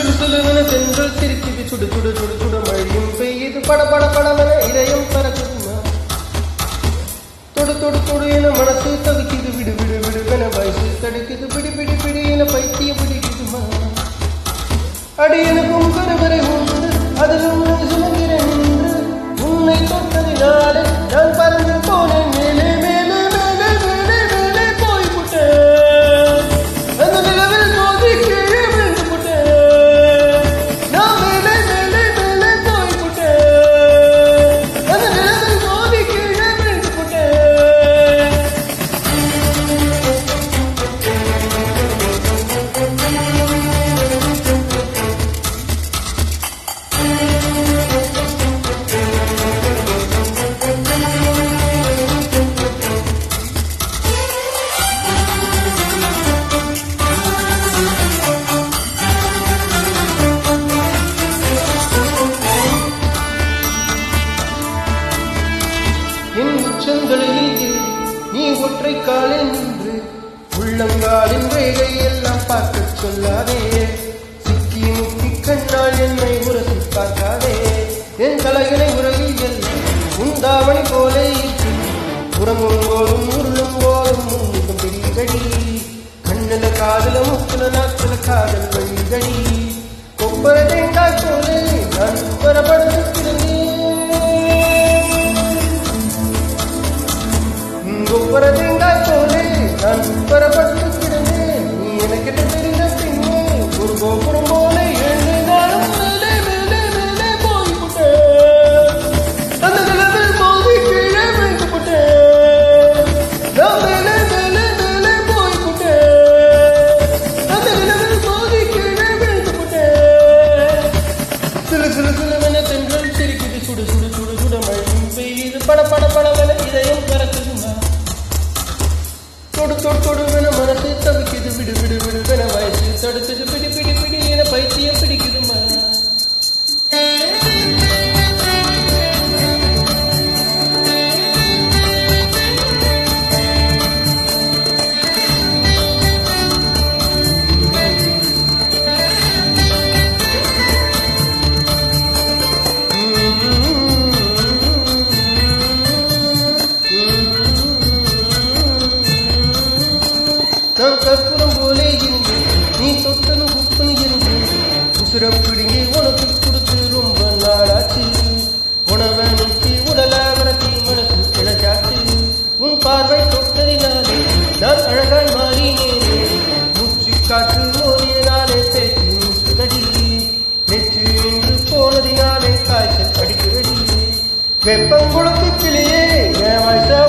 சுடு சுடுவென தென்றல் திருக்குது சுடு சுடு சுடு சுடு மழையும் பெய்யுது பட பட படவென இதயம் பறக்குதுமா தொடு தொடு தொடு என மனசு தவிக்குது விடு விடு விடுவென வயசு தடுக்குது பிடி பிடி பிடி என பைத்திய பிடிக்குதுமா அடி எனக்கும் கருவறை உண்டு அதிலும் சுமக்கிறேன் என்று உன்னை தொட்டதினாலே நான் பறந்து போனேன் மேலே மேலே மேலே மேலே மேலே போய்விட்டேன் அந்த நிலவில் மோதி கீழே விழுந்து விட்டேன் நான் மேலே மேலே மேலே போய்விட்டேன் அந்த நிலவில் மோதி கீழே விழுந்து விட்டேன் என் உச்சந்தலையில் நீ ஒற்றை காலில் நின்று உள்ளங்காலின் வேகை எல்லாம் பார்க்க சொல்லாதே சிக்கி முக்கி கண்ணால் என்னை உரசி பார்க்காதே என் தலைகளை உலகில் எல்லாம் உந்தாவணி போல உறங்கும் போதும் உருளும் போதும் முன்னும் பிடிகடி கண்ணில காதல முக்குல நாக்குல காதல் வழிகடி கொப்பர தேங்காய் போல நான் பரபடுத்திருந்தேன் கொப்பர தேங்காய் போலே நான் பரப்பட்டு கிடந்தேன் நீ எனக்கு தெரிந்த பின்னே ஒரு கோபுரம் போல எழுந்து நானும் மேலே மேலே மேலே போய்விட்டேன் அந்த நிலவில் மோதி கீழே விழுந்து விட்டேன் நான் மேலே மேலே மேலே போய்விட்டேன் அந்த நிலவில் மோதி கீழே விழுந்து விட்டேன் சிலு சிலு சிலுவென தென்றல் சிரிக்குது சுடு சுடு சுடு சுட மழையும் பெய்யுது பட பட படவென இதயம் பறக்குதுமா தொடு தொடு தொடுவென மனசு தவிக்குது விடு விடு விடுவென வயசு தடுக்குது பிடி பிடி பிடி என பைத்தியம் பிடிக்குதுமா நான் கற்பூரம் போலே இருந்து நீ தொட்டனு குப்பனு இருந்து உசுரம் பிடுங்கி உனக்கு கொடுத்து ரொம்ப நாளாச்சு உணவை நோக்கி உடல வளர்த்தி மனசு இழச்சாச்சு உன் பார்வை தொட்டதினாலே நான் அழகாய் மாறினேனே மூச்சு காற்று மோதியனாலே பேசி மூச்சுதடி நெச்சு நின்று போனதினாலே காய்ச்சல் அடிக்குதடி வெப்பம் கொடுத்து கிளியே என் வயசா